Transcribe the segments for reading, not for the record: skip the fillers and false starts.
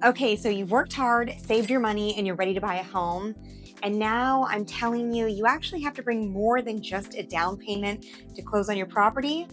Okay, so you've worked hard, saved your money, and you're ready to buy a home. And now I'm telling you, you actually have to bring more than just a down payment to close on your property.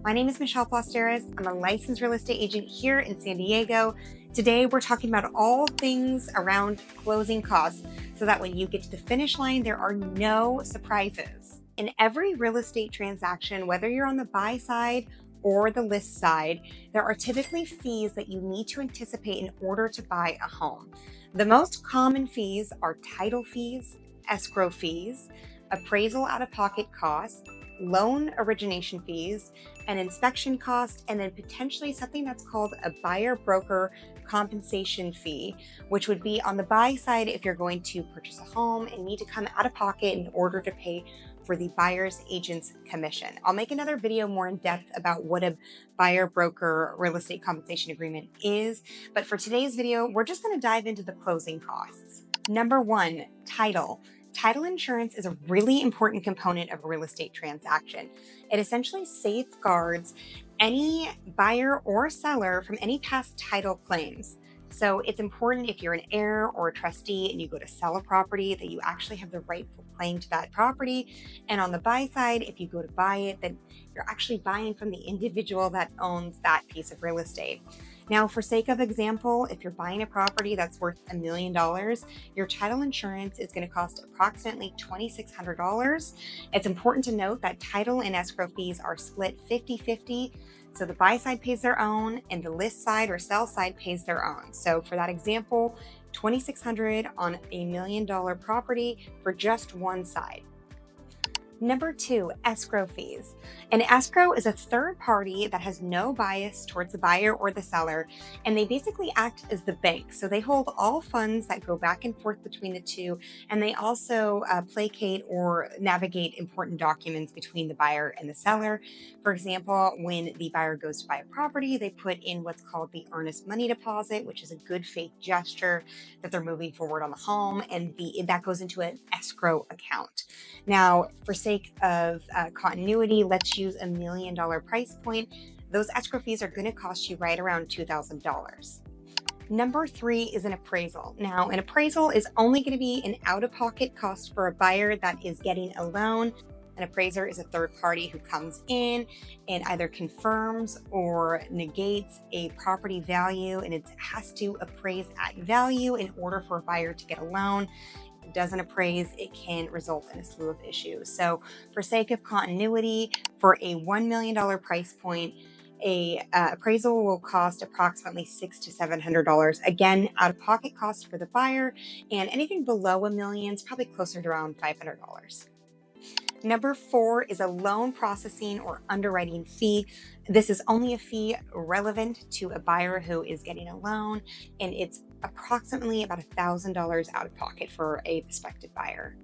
My name is Michelle Fosteris. I'm a licensed real estate agent here in San Diego. Today, we're talking about all things around closing costs so that when you get to the finish line, there are no surprises. In every real estate transaction, whether you're on the buy side or the list side, there are typically fees that you need to anticipate in order to buy a home. The most common fees are title fees, escrow fees, appraisal out of pocket costs, loan origination fees, an inspection cost, and then potentially something that's called a buyer broker compensation fee, which would be on the buy side if you're going to purchase a home and need to come out of pocket in order to pay for the buyer's agent's commission. I'll make another video more in depth about what a buyer broker real estate compensation agreement is, but for today's video, we're just going to dive into the closing costs. Number one, title. Title insurance is a really important component of a real estate transaction. It essentially safeguards any buyer or seller from any past title claims. So it's important if you're an heir or a trustee and you go to sell a property that you actually have the rightful claim to that property. And on the buy side, if you go to buy it, then you're actually buying from the individual that owns that piece of real estate. Now, for sake of example, if you're buying a property that's worth $1 million, your title insurance is going to cost approximately $2,600. It's important to note that title and escrow fees are split 50-50. So the buy side pays their own and the list side or sell side pays their own. So for that example, $2,600 on a $1 million property for just one side. Number two, escrow fees. An escrow is a third party that has no bias towards the buyer or the seller, and they basically act as the bank. So they hold all funds that go back and forth between the two, and they also placate or navigate important documents between the buyer and the seller. For example, when the buyer goes to buy a property, they put in what's called the earnest money deposit, which is a good faith gesture that they're moving forward on the home, and that goes into an escrow account. Now, for sake of continuity, let's use $1 million price point. Those escrow fees are going to cost you right around $2,000. Number three is an appraisal. Now, an appraisal is only going to be an out-of-pocket cost for a buyer that is getting a loan. An appraiser is a third party who comes in and either confirms or negates a property value, and it has to appraise at value in order for a buyer to get a loan. Doesn't appraise, it can result in a slew of issues. So for sake of continuity, for a $1 million price point, a appraisal will cost approximately $600 to $700. Again, out of pocket cost for the buyer, and anything below $1 million is probably closer to around $500. Number four is a loan processing or underwriting fee. This is only a fee relevant to a buyer who is getting a loan, and it's approximately about $1,000 out of pocket for a prospective buyer.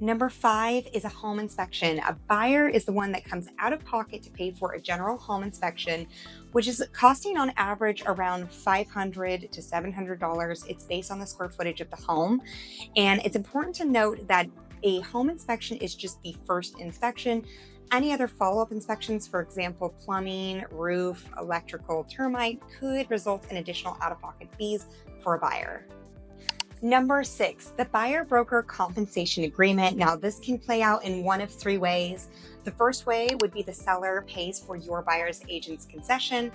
Number five is a home inspection. A buyer is the one that comes out of pocket to pay for a general home inspection, which is costing on average around $500 to $700. It's based on the square footage of the home. And it's important to note that a home inspection is just the first inspection. Any other follow-up inspections, for example, plumbing, roof, electrical, termite, could result in additional out-of-pocket fees for a buyer. Number six, the buyer broker compensation agreement. Now, this can play out in one of three ways. The first way would be the seller pays for your buyer's agent's concession.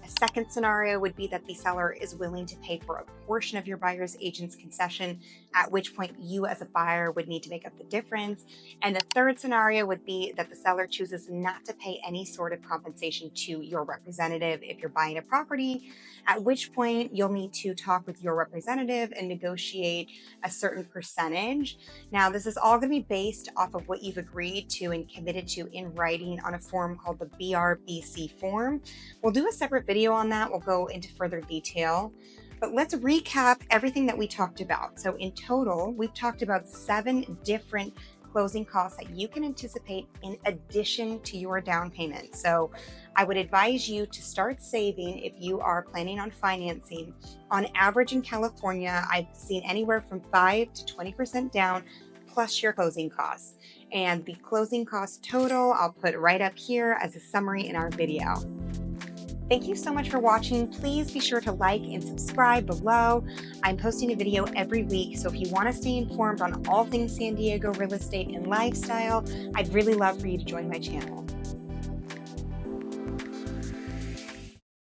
A second scenario would be that the seller is willing to pay for a portion of your buyer's agent's concession, at which point you as a buyer would need to make up the difference. And the third scenario would be that the seller chooses not to pay any sort of compensation to your representative if you're buying a property, at which point you'll need to talk with your representative and negotiate a certain percentage. Now, this is all going to be based off of what you've agreed to and committed to in writing on a form called the BRBC form. We'll do a separate video on that. We'll go into further detail. But let's recap everything that we talked about. So in total, we've talked about 7 different closing costs that you can anticipate in addition to your down payment. So I would advise you to start saving if you are planning on financing. On average in California, I've seen anywhere from 5 to 20% down plus your closing costs. And the closing cost total, I'll put right up here as a summary in our video. Thank you so much for watching. Please be sure to like and subscribe below. I'm posting a video every week, so if you want to stay informed on all things San Diego real estate and lifestyle, I'd really love for you to join my channel.